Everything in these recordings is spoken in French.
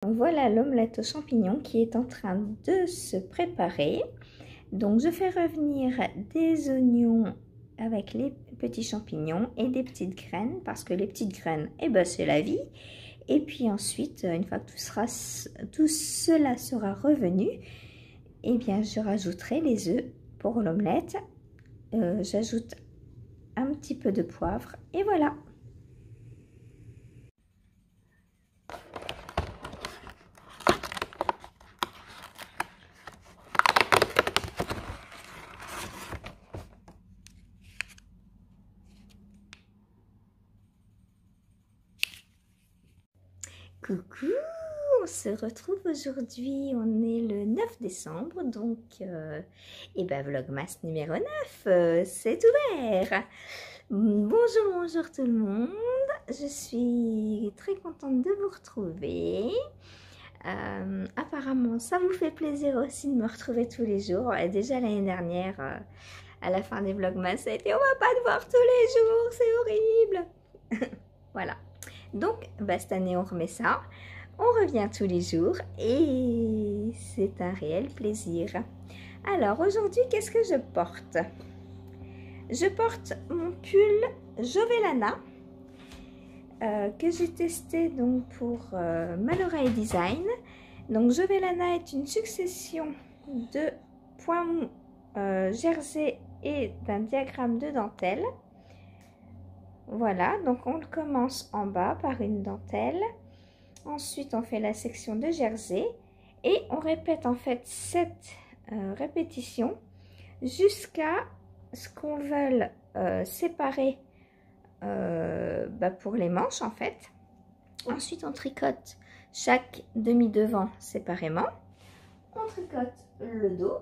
Voilà l'omelette aux champignons qui est en train de se préparer. Donc je fais revenir des oignons avec les petits champignons et des petites graines parce que les petites graines, eh ben, c'est la vie. Et puis ensuite, une fois que tout cela sera revenu, eh bien je rajouterai les œufs pour l'omelette. J'ajoute un petit peu de poivre et voilà. Coucou, on se retrouve aujourd'hui, on est le 9 décembre, donc et ben Vlogmas numéro 9, c'est ouvert. Bonjour tout le monde, je suis très contente de vous retrouver. Apparemment ça vous fait plaisir aussi de me retrouver tous les jours. Et déjà l'année dernière, à la fin des Vlogmas, ça a été on va pas te voir tous les jours, c'est horrible. Voilà. Donc, bah, cette année, on remet ça. On revient tous les jours et c'est un réel plaisir. Alors, aujourd'hui, qu'est-ce que je porte? Je porte mon pull Jovelana que j'ai testé donc pour Mallorae Design. Donc, Jovelana est une succession de points mous jersey et d'un diagramme de dentelle. Voilà, donc on commence en bas par une dentelle. Ensuite, on fait la section de jersey. Et on répète en fait cette répétition jusqu'à ce qu'on veuille séparer pour les manches en fait. Ensuite, on tricote chaque demi-devant séparément. On tricote le dos.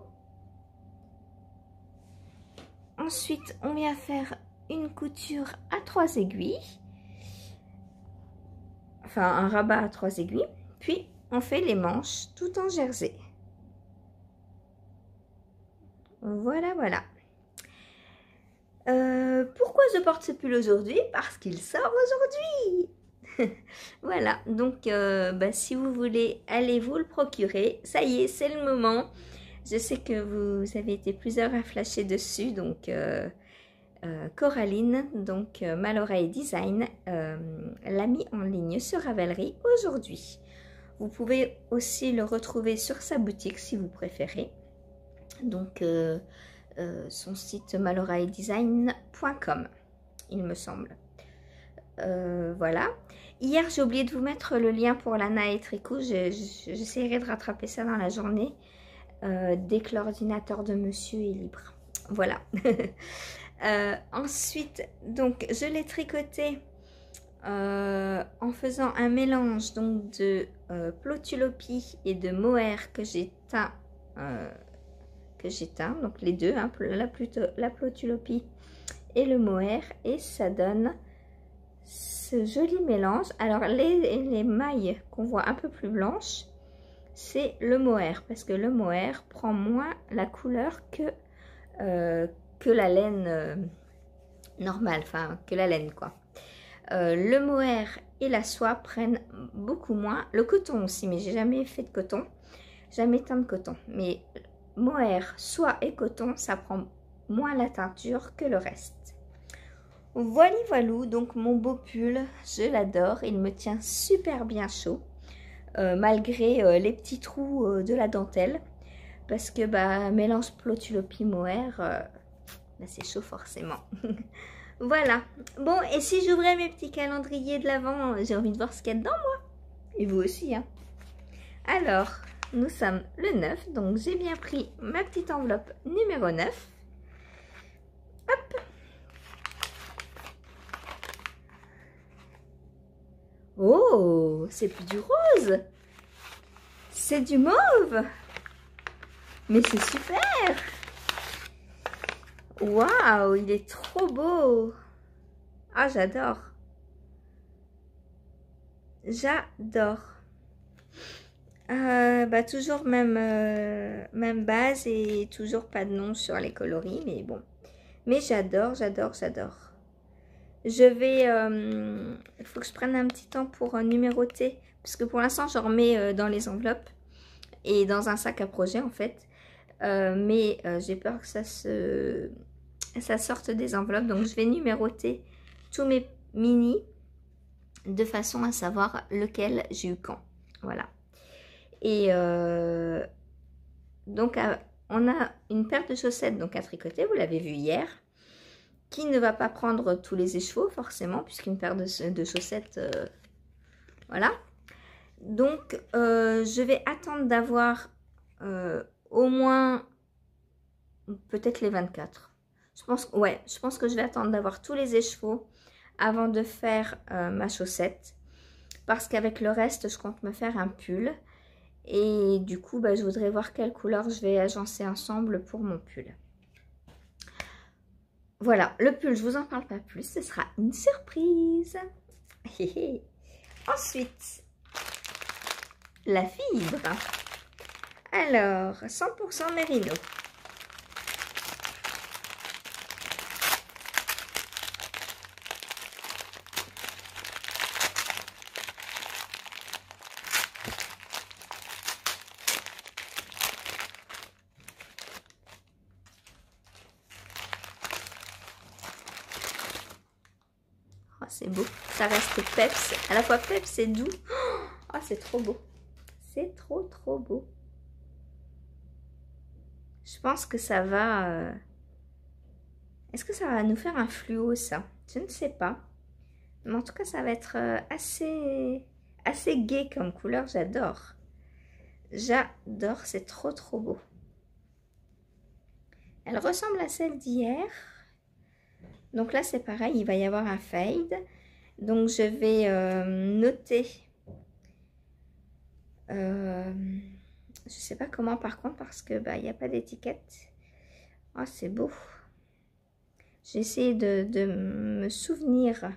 Ensuite, on vient faire une couture à 3 aiguilles, enfin un rabat à 3 aiguilles, puis on fait les manches tout en jersey. Voilà. Pourquoi je porte ce pull aujourd'hui? Parce qu'il sort aujourd'hui. Voilà, donc si vous voulez, allez vous le procurer. Ça y est, c'est le moment. Je sais que vous avez été plusieurs à flasher dessus, donc Coraline, donc Mallorae Design, l'a mis en ligne sur Ravelry aujourd'hui. Vous pouvez aussi le retrouver sur sa boutique si vous préférez. Donc son site malloraedesign.com, il me semble. Voilà. Hier, j'ai oublié de vous mettre le lien pour Lana et Tricot. J'essaierai de rattraper ça dans la journée dès que l'ordinateur de monsieur est libre. Voilà. Ensuite, donc je l'ai tricoté en faisant un mélange donc de Plotulopie et de mohair que j'ai teint, donc les deux, hein, la Plotulopie et le mohair, et ça donne ce joli mélange. Alors les mailles qu'on voit un peu plus blanches, c'est le mohair, parce que le mohair prend moins la couleur que la laine normale, enfin que la laine quoi. Le mohair et la soie prennent beaucoup moins, le coton aussi, mais j'ai jamais fait de coton, jamais teint de coton, mais mohair, soie et coton, ça prend moins la teinture que le reste. Voilà, donc mon beau pull, je l'adore, il me tient super bien chaud, malgré les petits trous de la dentelle, parce que mélange Plotulopie mohair, c'est chaud forcément. Voilà. Bon, et si j'ouvrais mes petits calendriers de l'Avent, j'ai envie de voir ce qu'il y a dedans, moi. Et vous aussi, hein. Alors, nous sommes le 9, donc j'ai bien pris ma petite enveloppe numéro 9. Hop. Oh, c'est plus du rose. C'est du mauve. Mais c'est super. Waouh, il est trop beau. Ah, j'adore. J'adore. Toujours même base et toujours pas de nom sur les coloris, mais bon. Mais j'adore. Je vais... il faut que je prenne un petit temps pour numéroter. puisque pour l'instant je remets dans les enveloppes et dans un sac à projet en fait. Mais j'ai peur que ça sorte des enveloppes, donc je vais numéroter tous mes mini de façon à savoir lequel j'ai eu quand. Voilà. Et donc on a une paire de chaussettes donc à tricoter, vous l'avez vu hier, qui ne va pas prendre tous les écheveaux forcément, puisqu'une paire de chaussettes, voilà. Donc je vais attendre d'avoir au moins peut-être les 24. Je pense que je vais attendre d'avoir tous les écheveaux avant de faire ma chaussette, parce qu'avec le reste je compte me faire un pull. Et du coup, je voudrais voir quelle couleur je vais agencer ensemble pour mon pull. Voilà, le pull, je vous en parle pas plus, ce sera une surprise. Ensuite, la fibre. Alors, 100% mérino. C'est beau, ça reste peps, à la fois peps et doux. Oh, c'est trop beau, c'est trop beau. Je pense que ça va... Est-ce que ça va nous faire un fluo, ça? Je ne sais pas. Mais en tout cas, ça va être assez gai comme couleur, j'adore. J'adore, c'est trop beau. Elle ressemble à celle d'hier. Donc là, c'est pareil, il va y avoir un fade. Donc, je vais noter. Je ne sais pas comment par contre, parce que il n'y a pas d'étiquette. Oh, c'est beau. J'ai essayé de me souvenir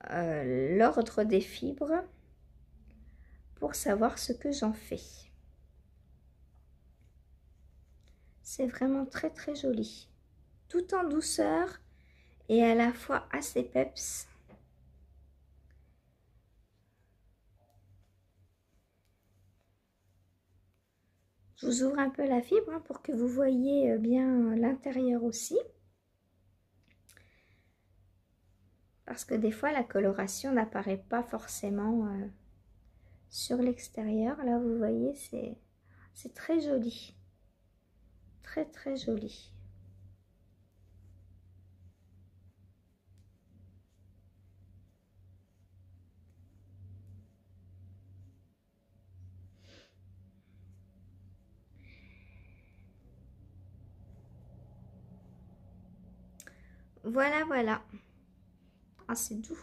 l'ordre des fibres pour savoir ce que j'en fais. C'est vraiment très joli. Tout en douceur et à la fois assez peps. Je vous ouvre un peu la fibre pour que vous voyez bien l'intérieur aussi. Parce que des fois la coloration n'apparaît pas forcément sur l'extérieur. Là vous voyez, c'est très joli. Très joli. Voilà. Ah, c'est doux.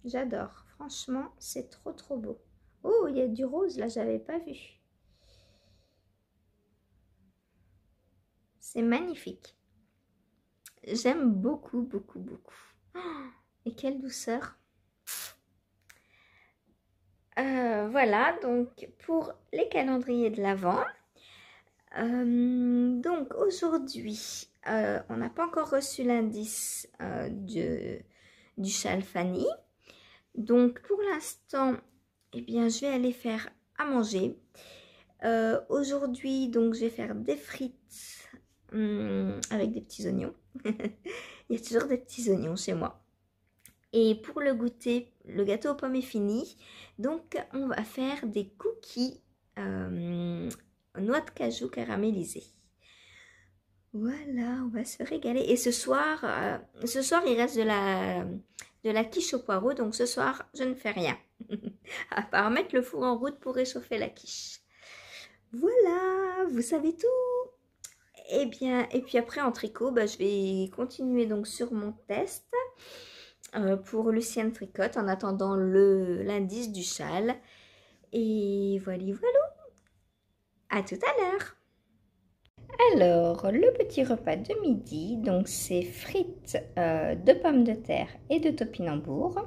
J'adore. Franchement, c'est trop beau. Oh, il y a du rose, là, j'avais pas vu. C'est magnifique. J'aime beaucoup. Oh, et quelle douceur. Voilà, donc pour les calendriers de l'Avent. Donc aujourd'hui, on n'a pas encore reçu l'indice du châle Fanny. Donc pour l'instant, eh bien, je vais aller faire à manger. Aujourd'hui, donc je vais faire des frites avec des petits oignons. Il y a toujours des petits oignons chez moi. Et pour le goûter, le gâteau aux pommes est fini. Donc on va faire des cookies noix de cajou caramélisée. Voilà, on va se régaler. Et ce soir il reste de la quiche au poireau. Donc ce soir, je ne fais rien. À part mettre le four en route pour réchauffer la quiche. Voilà, vous savez tout. Et bien, et puis après en tricot, je vais continuer donc sur mon test pour Lucienne Tricotte en attendant l'indice du châle. Et voilà. À tout à l'heure. Alors, le petit repas de midi, donc c'est frites de pommes de terre et de topinambour,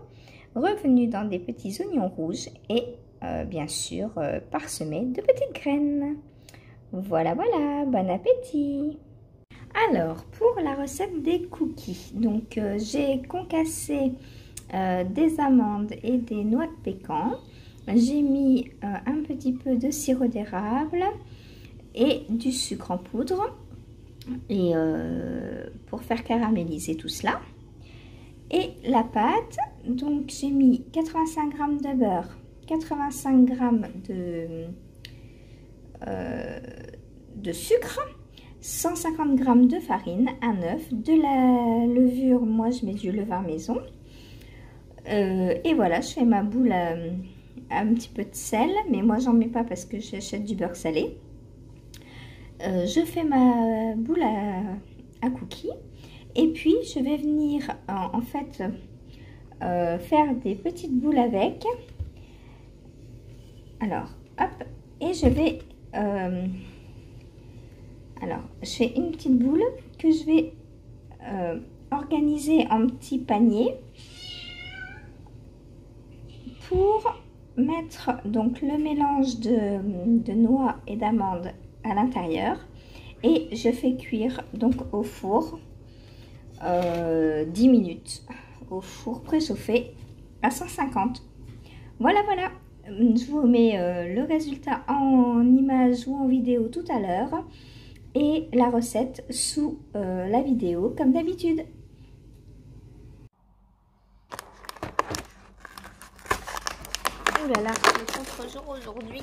revenus dans des petits oignons rouges et bien sûr parsemés de petites graines. Voilà, bon appétit! Alors, pour la recette des cookies, donc j'ai concassé des amandes et des noix de pécan. j'ai mis un petit peu de sirop d'érable et du sucre en poudre et pour faire caraméliser tout cela. Et la pâte, donc j'ai mis 85 g de beurre, 85 g de sucre, 150 g de farine, un œuf, de la levure, moi je mets du levain maison. Et voilà, je fais ma boule à un petit peu de sel, mais moi j'en mets pas parce que j'achète du beurre salé. Je fais ma boule à cookies et puis je vais venir en fait faire des petites boules avec. Alors hop, et je vais alors je fais une petite boule que je vais organiser en petits paniers pour mettre donc le mélange de noix et d'amandes à l'intérieur et je fais cuire donc au four 10 minutes au four préchauffé à 150. Voilà, je vous mets le résultat en image ou en vidéo tout à l'heure et la recette sous la vidéo comme d'habitude. Ouh là là, le contre-jour aujourd'hui.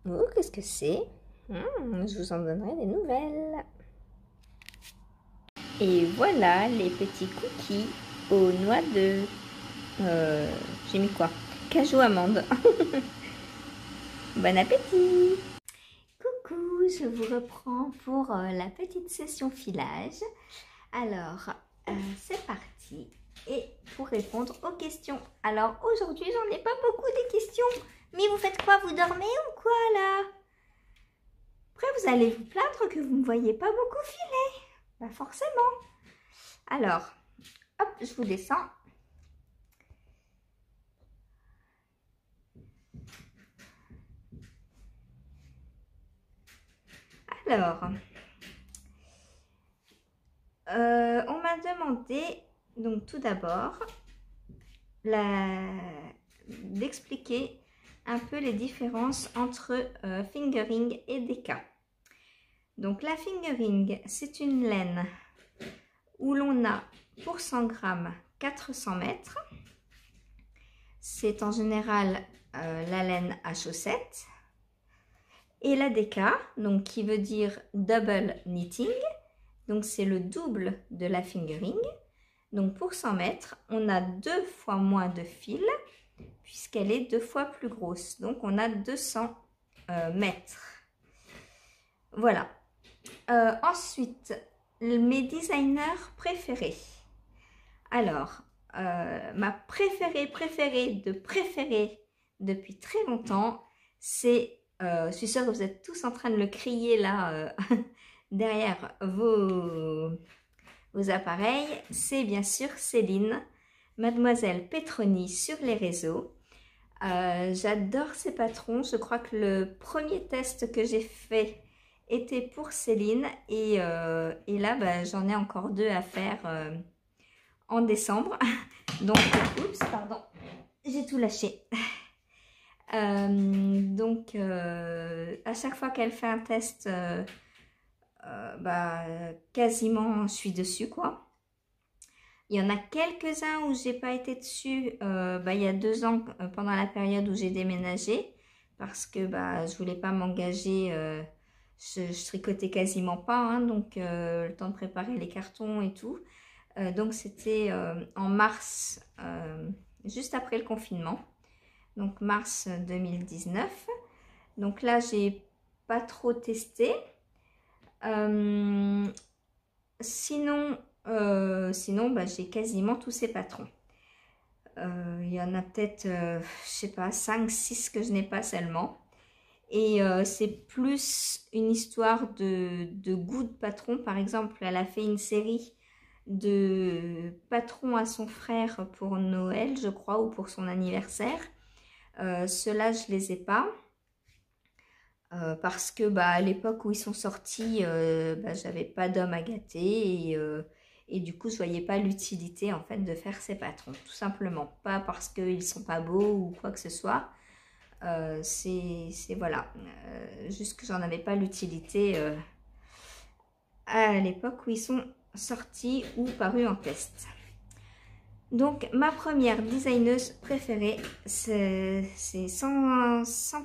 Oh, qu'est-ce que c'est? Je vous en donnerai des nouvelles. Et voilà les petits cookies aux noix de... j'ai mis quoi? Cajou amande. Bon appétit! Coucou, je vous reprends pour la petite session filage. Alors, c'est parti. Et pour répondre aux questions. Alors, aujourd'hui, j'en ai pas beaucoup des questions. Mais vous faites quoi? Vous dormez ou quoi, là? Après, vous allez vous plaindre que vous ne me voyez pas beaucoup filer. Bah, forcément. Alors, hop, je vous descends. Alors, on m'a demandé, donc tout d'abord, d'expliquer un peu les différences entre fingering et déca. Donc la fingering, c'est une laine où l'on a pour 100 g 400 mètres. C'est en général la laine à chaussettes. Et la déca, donc qui veut dire double knitting, donc c'est le double de la fingering. Donc pour 100 mètres, on a 2 fois moins de fil puisqu'elle est 2 fois plus grosse. Donc on a 200 mètres. Voilà. Ensuite, mes designers préférés. Alors, ma préférée depuis très longtemps, c'est, je suis sûre que vous êtes tous en train de le crier là derrière vos appareils, c'est bien sûr Céline, Mademoiselle Petroni sur les réseaux. J'adore ces patrons, je crois que le premier test que j'ai fait était pour Céline et là bah, j'en ai encore 2 à faire en décembre. Donc, oups, pardon, j'ai tout lâché. Donc, à chaque fois qu'elle fait un test, bah, quasiment je suis dessus quoi. Il y en a quelques-uns où j'ai pas été dessus bah, il y a 2 ans pendant la période où j'ai déménagé parce que bah, je voulais pas m'engager, je tricotais quasiment pas hein, donc le temps de préparer les cartons et tout. Donc c'était en mars, juste après le confinement, donc mars 2019. Donc là j'ai pas trop testé. Sinon bah, j'ai quasiment tous ces patrons. Il y en a peut-être, je sais pas, 5-6 que je n'ai pas seulement. Et c'est plus une histoire de goût de patron. Par exemple, elle a fait une série de patrons à son frère pour Noël, je crois, ou pour son anniversaire. Ceux-là, je les ai pas. parce que bah, à l'époque où ils sont sortis, bah, j'avais pas d'homme à gâter et du coup je voyais pas l'utilité en fait de faire ces patrons, tout simplement. Pas parce qu'ils sont pas beaux ou quoi que ce soit, c'est voilà, juste que j'en avais pas l'utilité à l'époque où ils sont sortis ou parus en test. Donc ma première designeuse préférée, c'est sans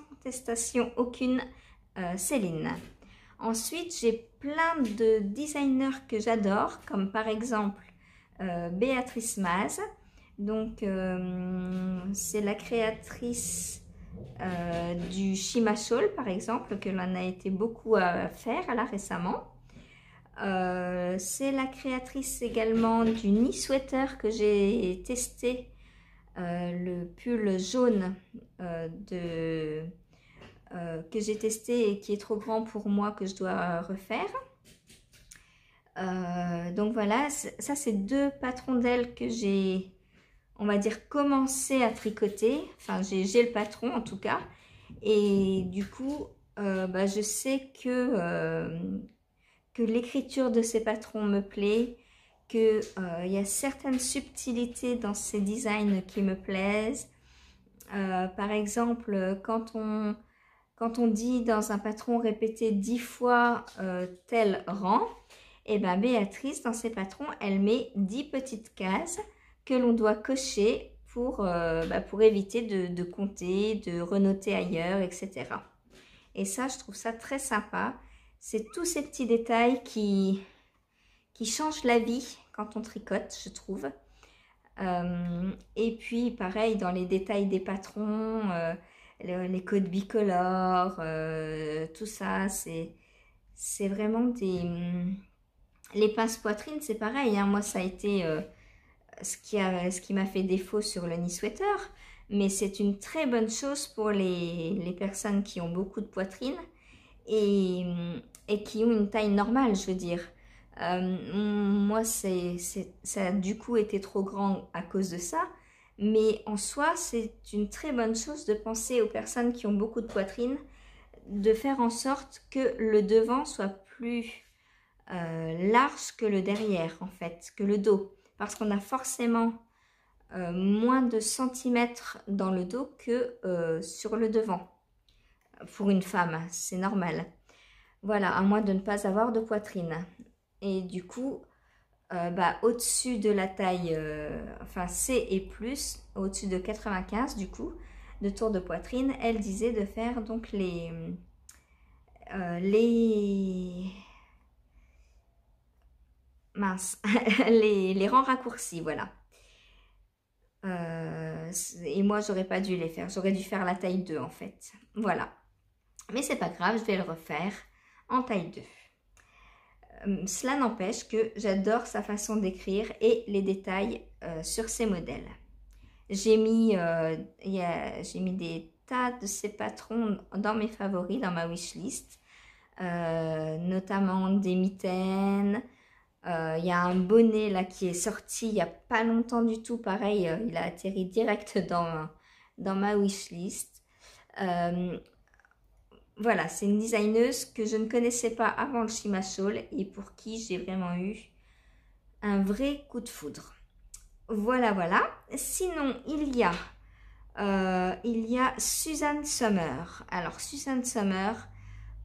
contestation aucune, Céline. Ensuite, j'ai plein de designers que j'adore, comme par exemple Béatrice Maz. Donc, c'est la créatrice du Shima Shawl, par exemple, que l'on a été beaucoup à faire là récemment. C'est la créatrice également du knee sweater que j'ai testé, le pull jaune que j'ai testé et qui est trop grand pour moi, que je dois refaire. Donc voilà, ça c'est deux patrons d'ailes que j'ai, on va dire, commencé à tricoter. Enfin, j'ai le patron en tout cas. Et du coup, bah, je sais que l'écriture de ces patrons me plaît, qu'il y a certaines subtilités dans ces designs qui me plaisent. Par exemple, quand on dit dans un patron répété 10 fois tel rang, et bien Béatrice, dans ses patrons, elle met 10 petites cases que l'on doit cocher pour éviter de compter, de renoter ailleurs, etc. Et ça, je trouve ça très sympa. C'est tous ces petits détails qui changent la vie quand on tricote, je trouve. Et puis, pareil, dans les détails des patrons, les codes bicolores, tout ça, c'est vraiment des... Les pinces poitrine, c'est pareil, hein. Moi, ça a été ce qui m'a fait défaut sur le knee sweater, mais c'est une très bonne chose pour les personnes qui ont beaucoup de poitrine et qui ont une taille normale, je veux dire. Moi, ça a du coup été trop grand à cause de ça, mais en soi, c'est une très bonne chose de penser aux personnes qui ont beaucoup de poitrine, de faire en sorte que le devant soit plus large que le derrière, en fait, que le dos, parce qu'on a forcément moins de centimètres dans le dos que sur le devant. Pour une femme, c'est normal. Voilà, à moins de ne pas avoir de poitrine. Et du coup, au-dessus de la taille, enfin C et plus, au-dessus de 95 du coup, de tour de poitrine, elle disait de faire donc mince, les rangs raccourcis, voilà. Et moi, j'aurais pas dû les faire. J'aurais dû faire la taille 2 en fait. Voilà. Mais c'est pas grave, je vais le refaire en taille 2. Cela n'empêche que j'adore sa façon d'écrire et les détails sur ses modèles. J'ai mis des tas de ces patrons dans mes favoris, dans ma wishlist. Notamment des mitaines. Il y a un bonnet là qui est sorti il n'y a pas longtemps du tout. Pareil, il a atterri direct dans ma wishlist. Voilà, c'est une designeuse que je ne connaissais pas avant le Shima Shawl et pour qui j'ai vraiment eu un vrai coup de foudre. Voilà, voilà. Sinon, il y a Suzanne Sommer. Alors, Suzanne Sommer,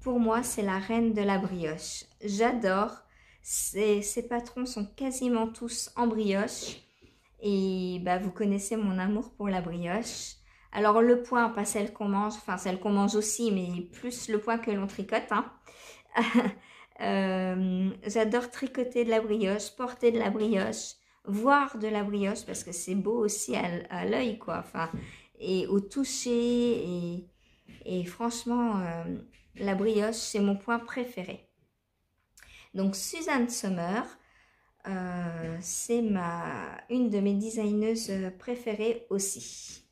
pour moi, c'est la reine de la brioche. J'adore. Ces patrons sont quasiment tous en brioche. Et bah, vous connaissez mon amour pour la brioche. Alors le point, pas celle qu'on mange, enfin celle qu'on mange aussi, mais plus le point que l'on tricote. Hein. J'adore tricoter de la brioche, porter de la brioche, voir de la brioche, parce que c'est beau aussi à l'œil, quoi. Enfin, et au toucher, et franchement, la brioche, c'est mon point préféré. Donc Suzanne Sommer, c'est une de mes designeuses préférées aussi.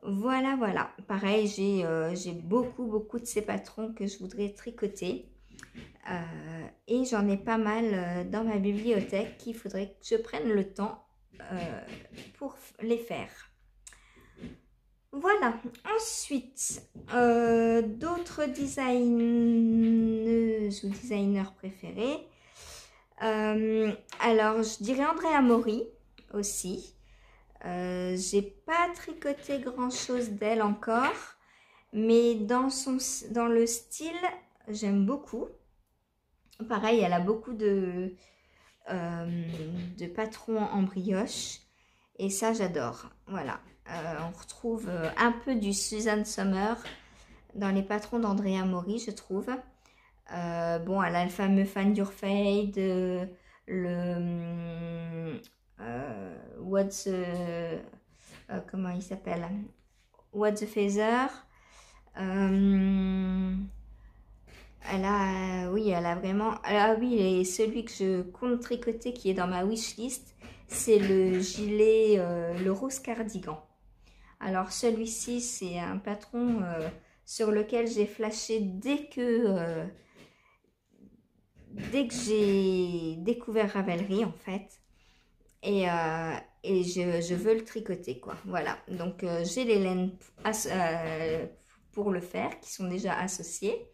Voilà, voilà. Pareil, j'ai beaucoup de ces patrons que je voudrais tricoter. Et j'en ai pas mal dans ma bibliothèque qu'il faudrait que je prenne le temps pour les faire. Voilà, ensuite, d'autres designeuses ou designers préférés. Alors, je dirais Andrea Mori aussi. J'ai pas tricoté grand chose d'elle encore, mais dans le style, j'aime beaucoup. Pareil, elle a beaucoup de patrons en brioche et ça j'adore. Voilà, on retrouve un peu du Susan Sommer dans les patrons d'Andrea Mori, je trouve. Bon, elle a le fameux Find Your Fade, le What's comment il s'appelle, What's the Feather. Elle a, oui, elle a vraiment. Ah oui, et celui que je compte tricoter qui est dans ma wishlist, c'est le gilet, le rose cardigan. Alors celui-ci, c'est un patron sur lequel j'ai flashé dès que j'ai découvert Ravelry en fait. Et je veux le tricoter quoi. Voilà, donc j'ai les laines pour le faire qui sont déjà associées.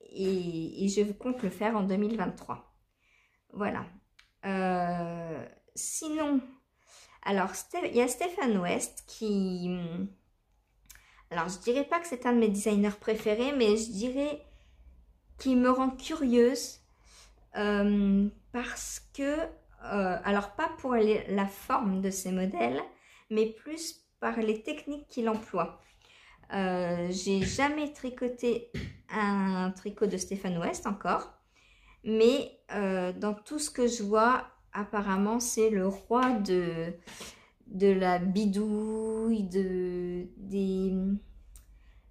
Et je compte le faire en 2023. Voilà. Sinon, alors il y a Stéphane West qui... Alors je dirais pas que c'est un de mes designers préférés, mais je dirais qu'il me rend curieuse parce que, alors pas pour la forme de ses modèles, mais plus par les techniques qu'il emploie. J'ai jamais tricoté un tricot de Stéphane West encore, mais dans tout ce que je vois, apparemment c'est le roi de la bidouille,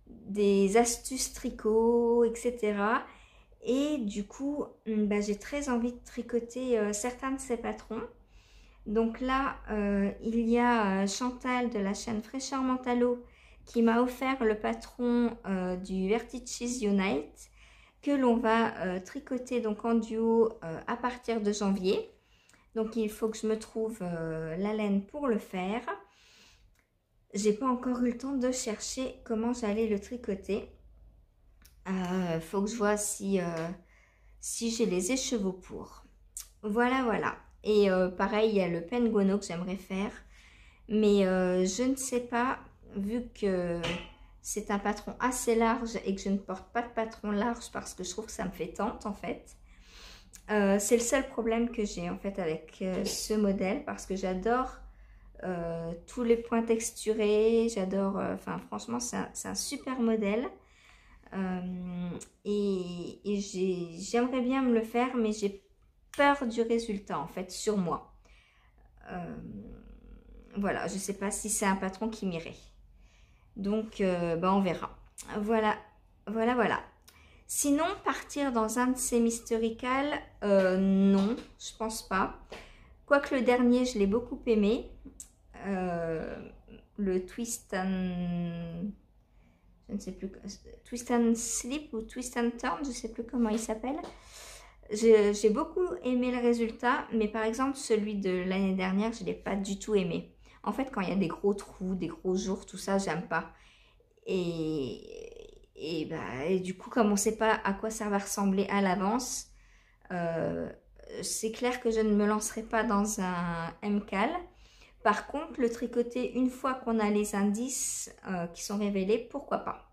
des astuces tricot, etc. Et du coup, bah, j'ai très envie de tricoter certains de ces patrons. Donc là, il y a Chantal de la chaîne Fraîcheur Mentalo qui m'a offert le patron du Vertices Unite que l'on va tricoter donc en duo à partir de janvier. Donc il faut que je me trouve la laine pour le faire. J'ai pas encore eu le temps de chercher comment j'allais le tricoter. Faut que je vois si j'ai les écheveaux pour. Voilà, voilà. Et pareil, il y a le penguono que j'aimerais faire. Mais je ne sais pas, vu que c'est un patron assez large et que je ne porte pas de patron large parce que je trouve que ça me fait tente en fait. C'est le seul problème que j'ai en fait avec ce modèle parce que j'adore tous les points texturés. J'adore, enfin franchement c'est un super modèle. Et j'aimerais bien me le faire, mais j'ai peur du résultat en fait sur moi. Voilà, je ne sais pas si c'est un patron qui m'irait. Donc, bah, on verra. Voilà, voilà, voilà. Sinon, partir dans un de ces Mysterical, non, je pense pas. Quoique le dernier, je l'ai beaucoup aimé. Le Twist and... Je ne sais plus... Twist and Slip ou Twist and Turn, je ne sais plus comment il s'appelle. J'ai beaucoup aimé le résultat, mais par exemple, celui de l'année dernière, je ne l'ai pas du tout aimé. En fait, quand il y a des gros trous, des gros jours, tout ça, j'aime pas. Et du coup, comme on ne sait pas à quoi ça va ressembler à l'avance, c'est clair que je ne me lancerai pas dans un MCAL. Par contre, le tricoter une fois qu'on a les indices qui sont révélés, pourquoi pas.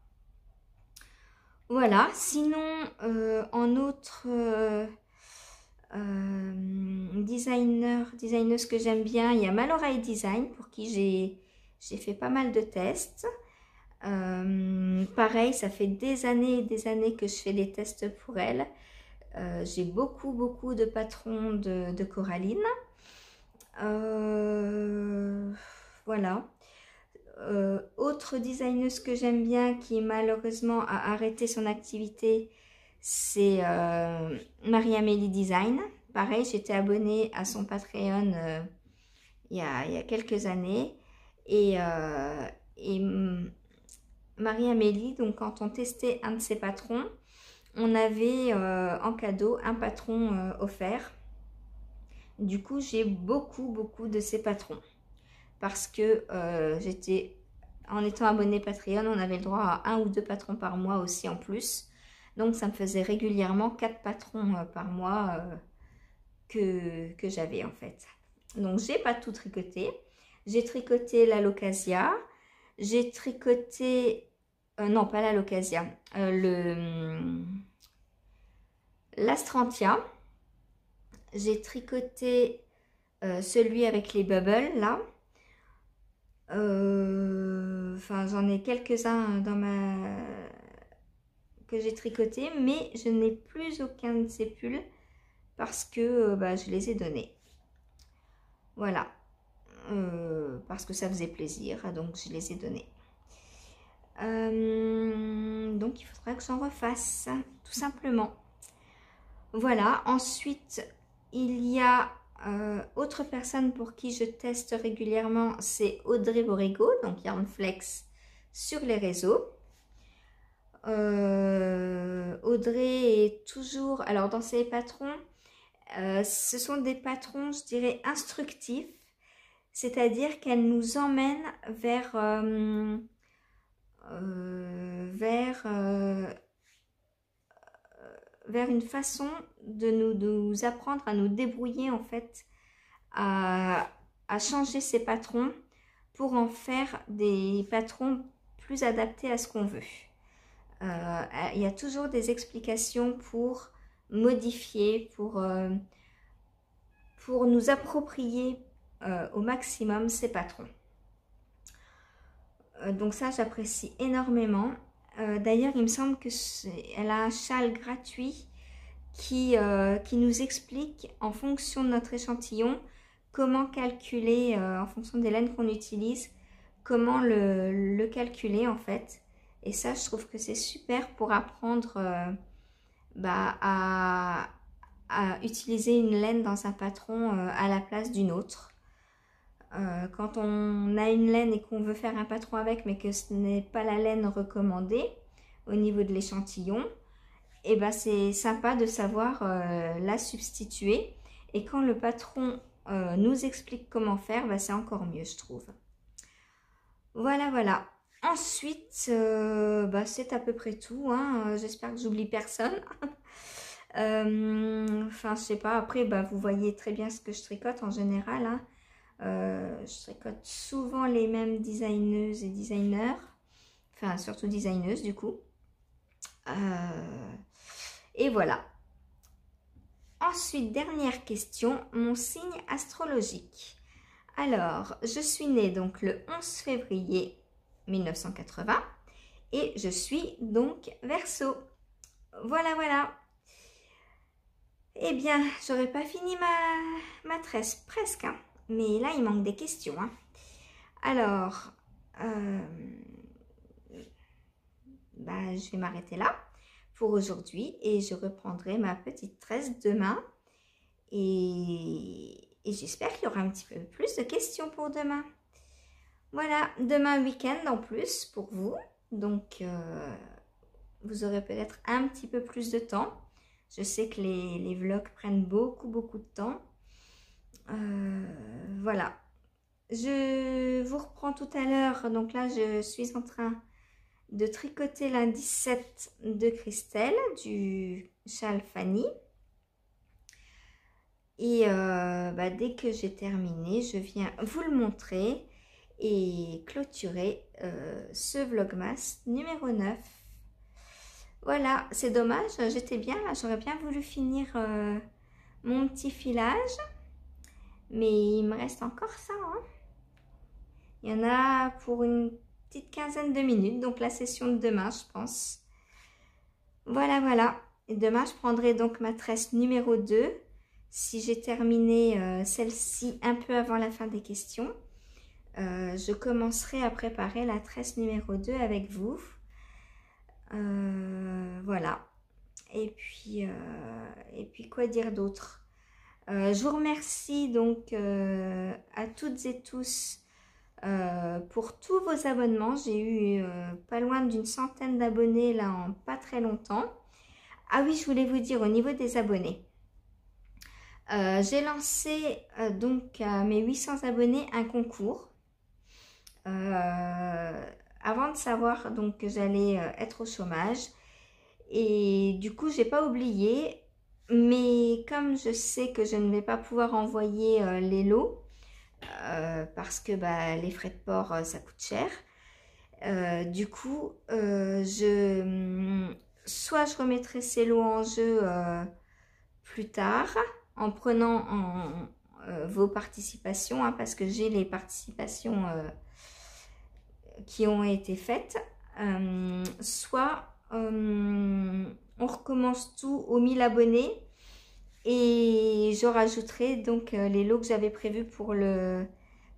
Voilà, sinon, en autre designeuse que j'aime bien, il y a Malorai Design pour qui j'ai fait pas mal de tests. Pareil, ça fait des années et des années que je fais des tests pour elle. J'ai beaucoup de patrons de Coraline. Voilà. Autre designeuse que j'aime bien qui malheureusement a arrêté son activité, c'est Marie-Amélie Design. Pareil, j'étais abonnée à son Patreon il y a quelques années. Et Marie-Amélie, donc quand on testait un de ses patrons, on avait en cadeau un patron offert. Du coup, j'ai beaucoup de ses patrons. parce que en étant abonné Patreon, on avait le droit à 1 ou 2 patrons par mois aussi en plus. Donc ça me faisait régulièrement 4 patrons par mois que j'avais en fait. Donc j'ai pas tout tricoté. J'ai tricoté la Locasia. J'ai tricoté... non, pas la Locasia. L'Astrantia. J'ai tricoté celui avec les bubbles là. Enfin, j'en ai quelques-uns dans que j'ai tricoté, mais je n'ai plus aucun de ces pulls parce que je les ai donnés. Voilà. Parce que ça faisait plaisir, donc je les ai donnés. Donc il faudra que j'en refasse, tout simplement. Voilà. Ensuite, il y a autre personne pour qui je teste régulièrement, c'est Audrey Borrego, donc Yarnflex sur les réseaux. Audrey est toujours, alors dans ses patrons, ce sont des patrons, je dirais, instructifs, c'est-à-dire qu'elle nous emmène vers une façon de nous apprendre à nous débrouiller en fait, à changer ces patrons pour en faire des patrons plus adaptés à ce qu'on veut. Il y a toujours des explications pour modifier, pour nous approprier au maximum ces patrons. Donc ça, j'apprécie énormément. D'ailleurs, il me semble qu'elle a un châle gratuit qui nous explique en fonction de notre échantillon comment calculer, en fonction des laines qu'on utilise, comment le calculer en fait. Et ça, je trouve que c'est super pour apprendre à utiliser une laine dans un patron à la place d'une autre. Quand on a une laine et qu'on veut faire un patron avec, mais que ce n'est pas la laine recommandée au niveau de l'échantillon, et c'est sympa de savoir la substituer. Et quand le patron nous explique comment faire, c'est encore mieux, je trouve. Voilà, voilà. Ensuite, c'est à peu près tout. Hein. J'espère que j'oublie personne. Enfin, je sais pas. Après, vous voyez très bien ce que je tricote en général. Hein. Je tricote souvent les mêmes designeuses et designers. Enfin, surtout designeuses du coup. Et voilà. Ensuite, dernière question. Mon signe astrologique. Alors, je suis née donc le 11 février 1980 et je suis donc Verseau. Voilà, voilà. Eh bien, j'aurais pas fini ma tresse, presque. Hein. Mais là, il manque des questions. Hein. Alors, je vais m'arrêter là pour aujourd'hui et je reprendrai ma petite tresse demain. Et j'espère qu'il y aura un petit peu plus de questions pour demain. Voilà, demain week-end en plus pour vous. Donc, vous aurez peut-être un petit peu plus de temps. Je sais que les vlogs prennent beaucoup de temps. Voilà. Je vous reprends tout à l'heure. Donc là, je suis en train de tricoter l'indice 7 de Christelle du châle Fanny. Et dès que j'ai terminé, je viens vous le montrer et clôturer ce vlogmas numéro 9. Voilà, c'est dommage, j'étais bien là, j'aurais bien voulu finir mon petit filage. Mais il me reste encore ça. Hein. Il y en a pour une petite quinzaine de minutes, donc la session de demain, je pense. Voilà, voilà. Et demain, je prendrai donc ma tresse numéro 2. Si j'ai terminé celle-ci un peu avant la fin des questions, je commencerai à préparer la tresse numéro 2 avec vous. Voilà. Et puis quoi dire d'autre? Je vous remercie donc à toutes et tous pour tous vos abonnements. J'ai eu pas loin d'une centaine d'abonnés là en pas très longtemps. Ah oui, je voulais vous dire au niveau des abonnés. J'ai lancé donc à mes 800 abonnés un concours. avant de savoir donc que j'allais être au chômage. Et du coup, j'ai pas oublié. Mais comme je sais que je ne vais pas pouvoir envoyer les lots, parce que bah, les frais de port, ça coûte cher. Du coup, soit je remettrai ces lots en jeu plus tard, en prenant vos participations, hein, parce que j'ai les participations qui ont été faites, soit on recommence tout aux 1000 abonnés et je rajouterai donc les lots que j'avais prévus pour les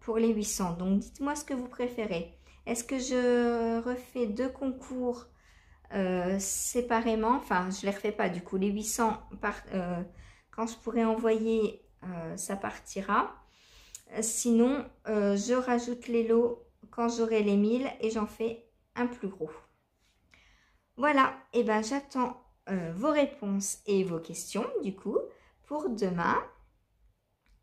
800. Donc dites-moi ce que vous préférez. Est-ce que je refais 2 concours séparément? Enfin, je ne les refais pas du coup. Les 800, quand je pourrai envoyer, ça partira. Sinon, je rajoute les lots quand j'aurai les 1000 et j'en fais un plus gros. Voilà, et ben j'attends vos réponses et vos questions du coup pour demain.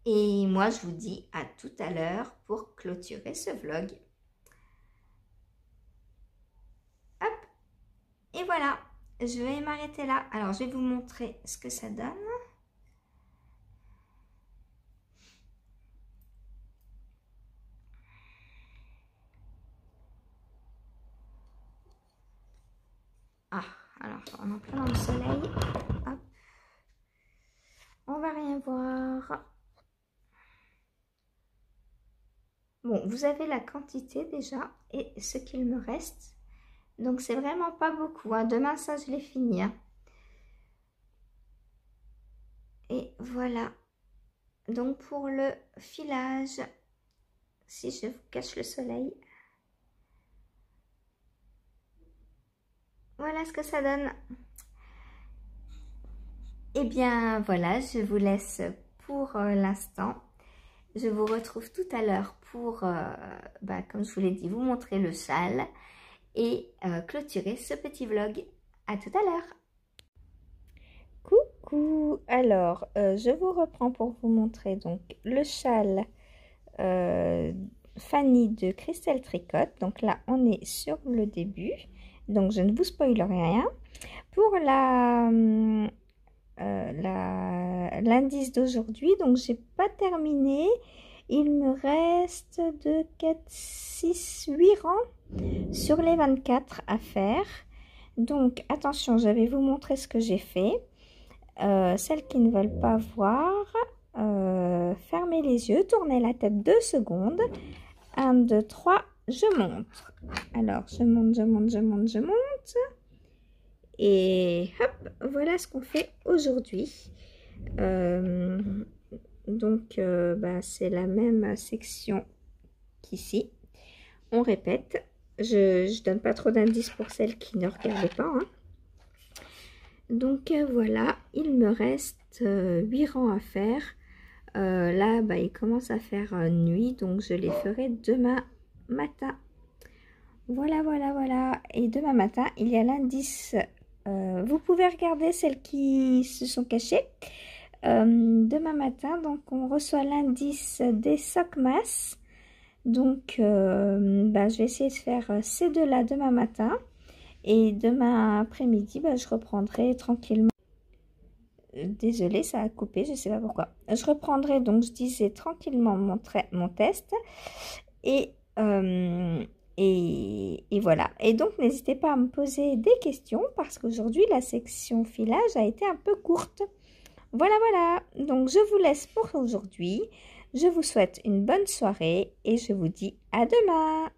Et moi, je vous dis à tout à l'heure pour clôturer ce vlog. Hop, et voilà, je vais m'arrêter là. Alors, je vais vous montrer ce que ça donne. Ah, alors, on est en plein dans le soleil. Hop. On va rien voir. Bon, vous avez la quantité déjà et ce qu'il me reste. Donc, c'est vraiment pas beaucoup. Hein. Demain, ça, je l'ai fini. Hein. Et voilà. Donc, pour le filage, si je vous cache le soleil, voilà ce que ça donne. Et bien, voilà, je vous laisse pour l'instant. Je vous retrouve tout à l'heure pour, comme je vous l'ai dit, vous montrer le châle et clôturer ce petit vlog. À tout à l'heure. Coucou, alors je vous reprends pour vous montrer donc le châle Fanny de Christelle Tricotte. Donc là, on est sur le début, donc je ne vous spoil rien. Pour l'indice d'aujourd'hui, donc j'ai pas terminé, il me reste 2, 4, 6, 8 rangs sur les 24 à faire. Donc attention, je vais vous montrer ce que j'ai fait. Celles qui ne veulent pas voir, fermez les yeux, tournez la tête 2 secondes. 1, 2, 3, je montre. Alors je monte, je monte, je monte, je monte. Et hop, voilà ce qu'on fait aujourd'hui. C'est la même section qu'ici. On répète. Je donne pas trop d'indices pour celles qui ne regardaient pas. Hein. Donc voilà, il me reste 8 rangs à faire. Là, il commence à faire nuit, donc je les ferai demain matin. Voilà, voilà, voilà. Et demain matin, il y a l'indice. Vous pouvez regarder celles qui se sont cachées. Demain matin, donc on reçoit l'indice des SOCMAS. Donc, je vais essayer de faire ces deux-là demain matin. Et demain après-midi, je reprendrai tranquillement. Désolée, ça a coupé, je ne sais pas pourquoi. Je reprendrai, donc je disais tranquillement mon test. Et voilà. Et donc, n'hésitez pas à me poser des questions parce qu'aujourd'hui, la section filage a été un peu courte. Voilà, voilà. Donc, je vous laisse pour aujourd'hui. Je vous souhaite une bonne soirée et je vous dis à demain.